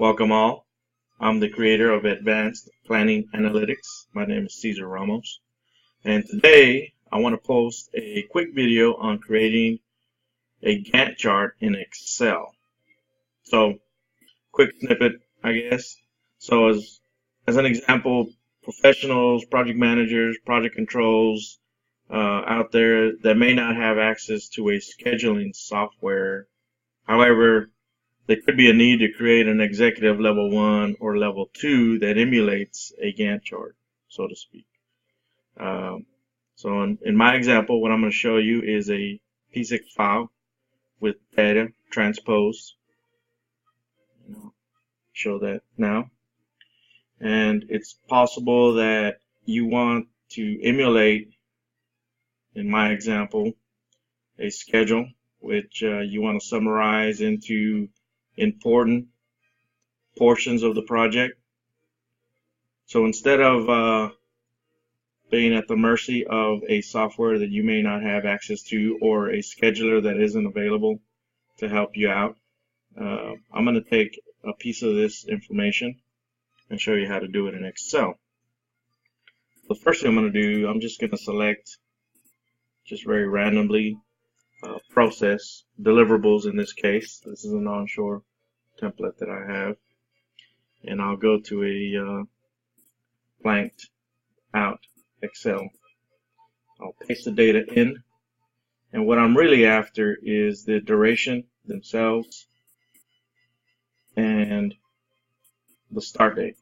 Welcome all. I'm the creator of Advanced Planning Analytics. My name is Cesar Ramos. And today I want to post a quick video on creating a Gantt chart in Excel. So, quick snippet, I guess. So as an example, professionals, project managers, project controls out there that may not have access to a scheduling software. However, there could be a need to create an executive level 1 or level 2 that emulates a Gantt chart, so to speak. So in my example, what I'm going to show you is a P6 file with data transposed. Show that now. And it's possible that you want to emulate, in my example, a schedule which you want to summarize into important portions of the project. So instead of being at the mercy of a software that you may not have access to or a scheduler that isn't available to help you out, I'm going to take a piece of this information and show you how to do it in Excel. The first thing I'm going to do, I'm just going to select, just very randomly, process deliverables in this case. This is an onshore template that I have, and I'll go to a blanked out Excel. I'll paste the data in, and what I'm really after is the duration themselves and the start date.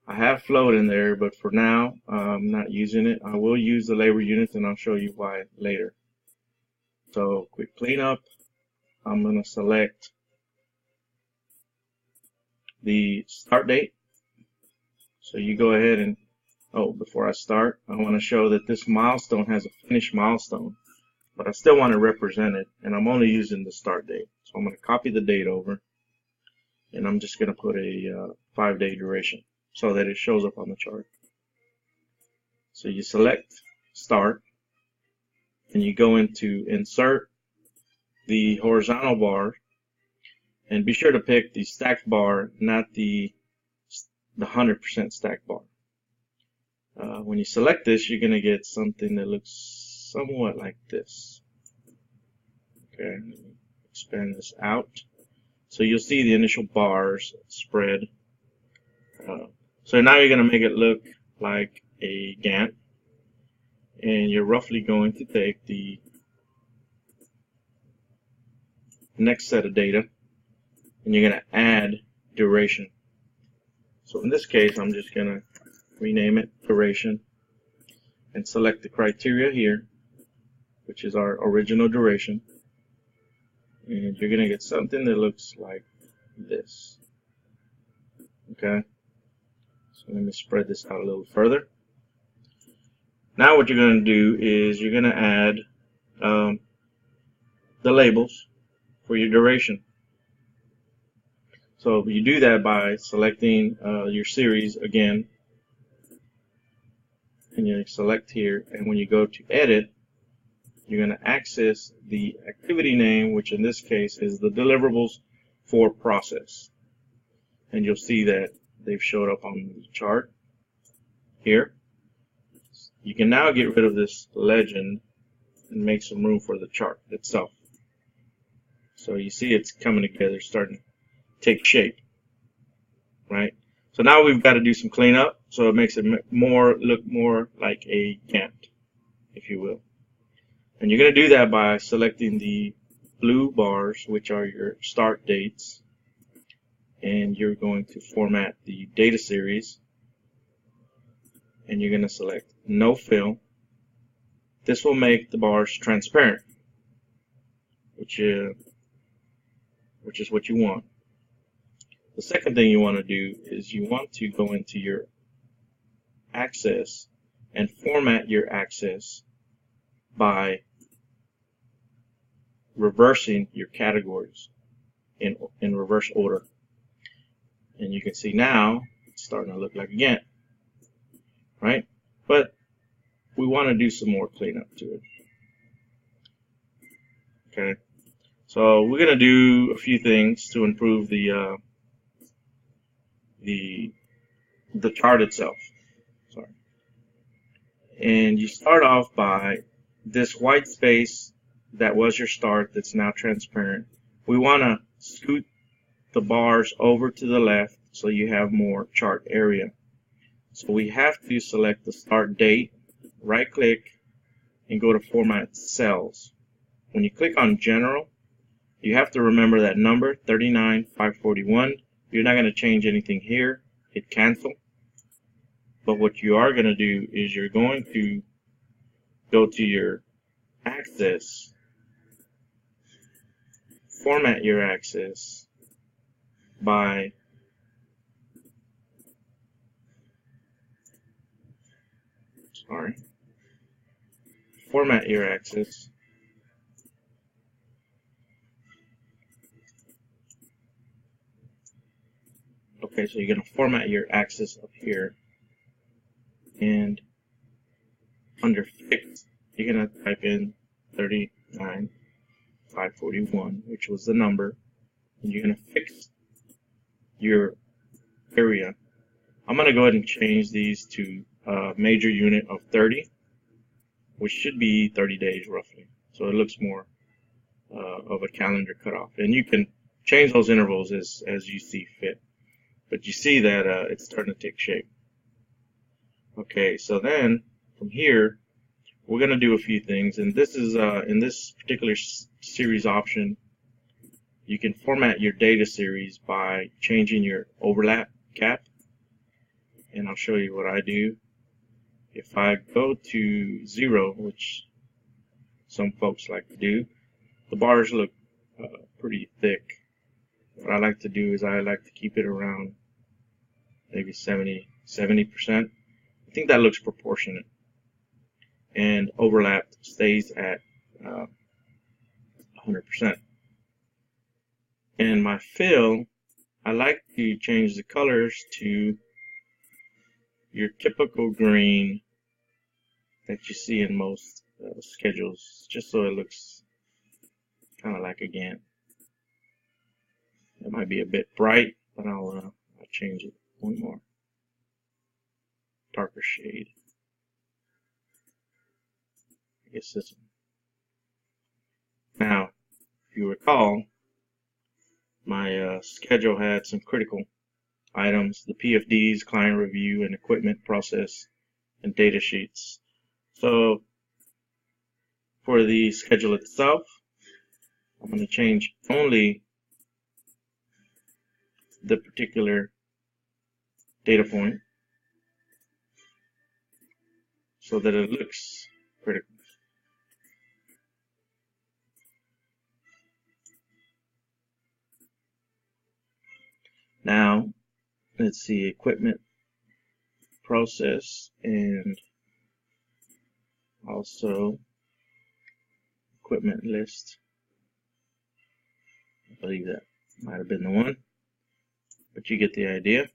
I have float in there, but for now I'm not using it. I will use the labor units, and I'll show you why later. So quick cleanup. I'm going to select the start date. So you go ahead and, before I start, I want to show that this milestone has a finish milestone, but I still want to represent it, and I'm only using the start date. So I'm going to copy the date over, and I'm just going to put a 5-day duration so that it shows up on the chart. So you select start, and you go into insert the horizontal bar, and be sure to pick the stacked bar, not the 100% stacked bar. When you select this, you're going to get something that looks somewhat like this. Okay, let me expand this out. So you'll see the initial bars spread. So now you're going to make it look like a Gantt, and you're roughly going to take the next set of data, and you're going to add duration. So in this case, I'm just going to rename it duration and select the criteria here, which is our original duration, and you're going to get something that looks like this. Okay, so let me spread this out a little further. Now what you're going to do is you're going to add the labels for your duration. So you do that by selecting your series again, and you select here, and when you go to edit, you're going to access the activity name, which in this case is the deliverables for process, and you'll see that they've showed up on the chart here. You can now get rid of this legend and make some room for the chart itself. So you see it's coming together, starting to take shape, right? So now we've got to do some cleanup, so it makes it look more like a Gantt, if you will. And you're going to do that by selecting the blue bars, which are your start dates, and you're going to format the data series, and you're going to select no fill. This will make the bars transparent, which is what you want. The second thing you want to do is you want to go into your access and format your access by reversing your categories in reverse order. And you can see now it's starting to look like a Gantt, right? But we want to do some more cleanup to it. Okay, So we're going to do a few things to improve the chart itself. Sorry. And you start off by this white space that was your start that's now transparent. We want to scoot the bars over to the left so you have more chart area. So we have to select the start date, right click, and go to Format Cells. When you click on General, you have to remember that number 39541. You're not going to change anything here. Hit Cancel. But what you are going to do is you're going to go to your axis, format your axis by format your axis okay, so you're going to format your axis up here, and under Fix you're going to type in 39541, which was the number, and you're going to fix your area. I'm going to go ahead and change these to a major unit of 30, which should be 30 days roughly, so it looks more of a calendar cutoff. And you can change those intervals as you see fit, but you see that it's starting to take shape. Okay, so then from here we're going to do a few things, and this is in this particular series option, you can format your data series by changing your overlap cap, and I'll show you what I do. If I go to 0, which some folks like to do, the bars look pretty thick. What I like to do is I like to keep it around maybe 70%. I think that looks proportionate. And overlap stays at 100%. And my fill, I like to change the colors to your typical green that you see in most schedules, just so it looks kind of like a Gantt. It might be a bit bright, but I'll change it one more darker shade. I guess this one. Now, if you recall, my schedule had some critical items: the PFDs, client review, and equipment process, and data sheets. So for the schedule itself, I'm going to change only the particular data point so that it looks critical. Now, let's see, equipment process and also equipment list. I believe that might have been the one, but you get the idea.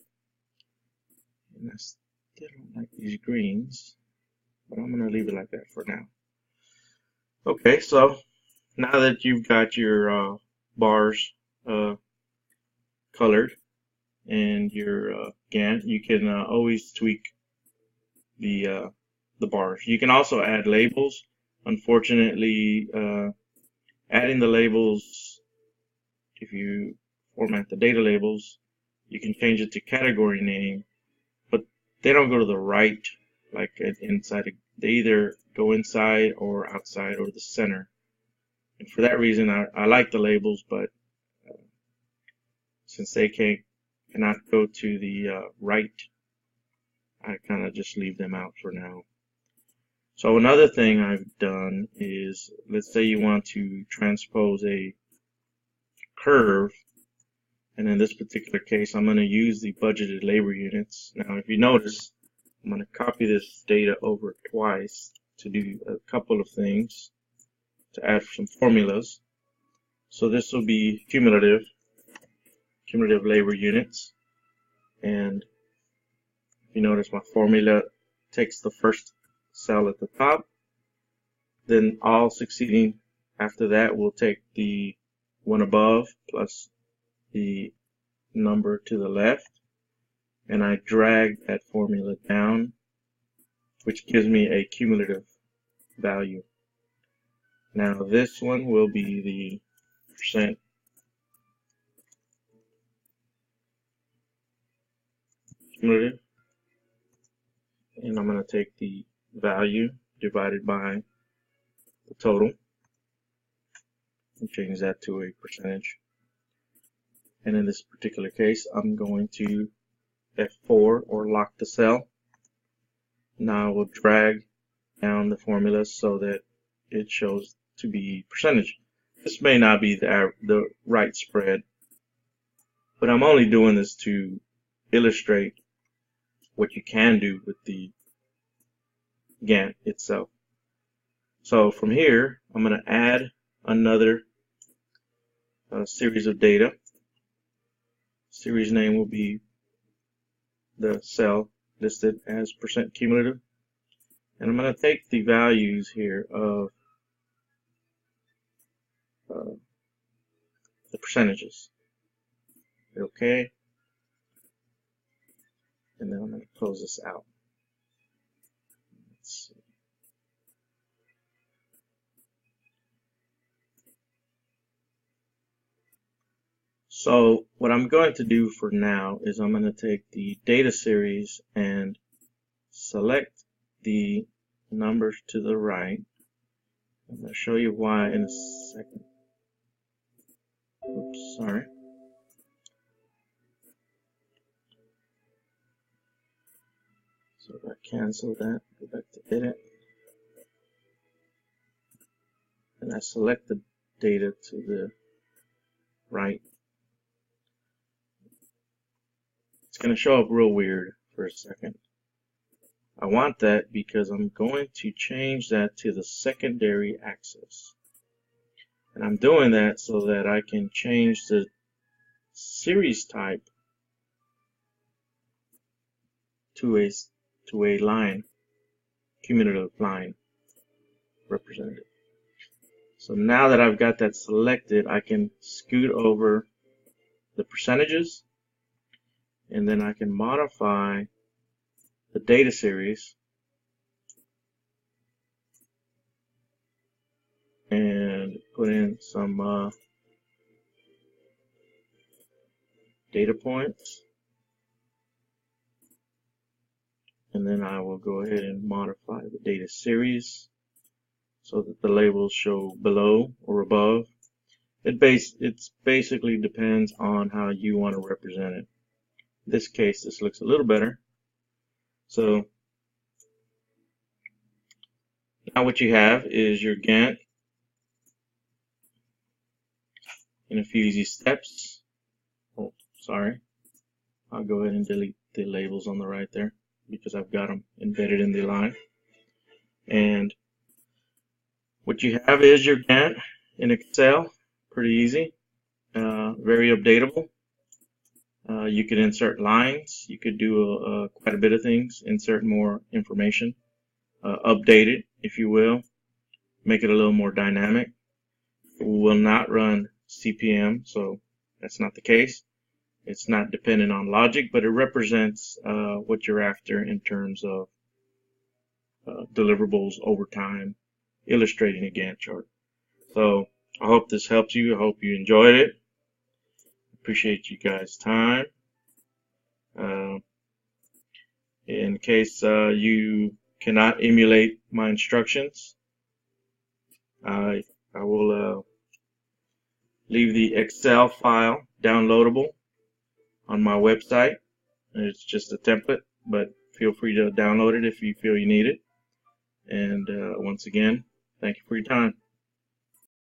And I still don't like these greens, but I'm going to leave it like that for now. Okay, so now that you've got your bars colored and your Gantt, you can always tweak the bars. You can also add labels. Unfortunately, adding the labels, if you format the data labels, you can change it to category name, but they don't go to the right, like inside. They either go inside or outside or the center. And for that reason, I like the labels, but since they cannot go to the right, I kind of just leave them out for now. So another thing I've done is, let's say you want to transpose a curve, and in this particular case I'm going to use the budgeted labor units. Now if you notice, I'm going to copy this data over twice to do a couple of things, to add some formulas. So this will be cumulative labor units, and if you notice, my formula takes the first cell at the top, then all succeeding after that will take the one above plus the number to the left, and I drag that formula down, which gives me a cumulative value. Now this one will be the percent cumulative, and I'm going to take the value divided by the total and change that to a percentage. And in this particular case, I'm going to F4 or lock the cell. Now I will drag down the formula so that it shows to be percentage. This may not be the right spread, but I'm only doing this to illustrate what you can do with the Gantt itself. So from here, I'm going to add another series of data. Series name will be the cell listed as percent cumulative, and I'm going to take the values here of the percentages. Okay, and then I'm going to close this out. Let's see. So what I'm going to do for now is I'm going to take the data series and select the numbers to the right. I'm going to show you why in a second. Oops, sorry. So if I cancel that, go back to edit, and I select the data to the right. It's going to show up real weird for a second. I want that because I'm going to change that to the secondary axis. And I'm doing that so that I can change the series type to a line, cumulative line representative. So now that I've got that selected, I can scoot over the percentages, and then I can modify the data series and put in some data points, and then I will go ahead and modify the data series so that the labels show below or above. It basically depends on how you want to represent it. In this case, this looks a little better. So now what you have is your Gantt in a few easy steps. Oh, sorry. I'll go ahead and delete the labels on the right there because I've got them embedded in the line. And what you have is your Gantt in Excel. Pretty easy, very updatable. You could insert lines. You could do quite a bit of things, insert more information, update it, if you will, make it a little more dynamic. It will not run CPM, so that's not the case. It's not dependent on logic, but it represents what you're after in terms of deliverables over time, illustrating a Gantt chart. So I hope this helps you. I hope you enjoyed it. Appreciate you guys' time. In case you cannot emulate my instructions, I will leave the Excel file downloadable on my website. It's just a template, but feel free to download it if you feel you need it. And once again, thank you for your time.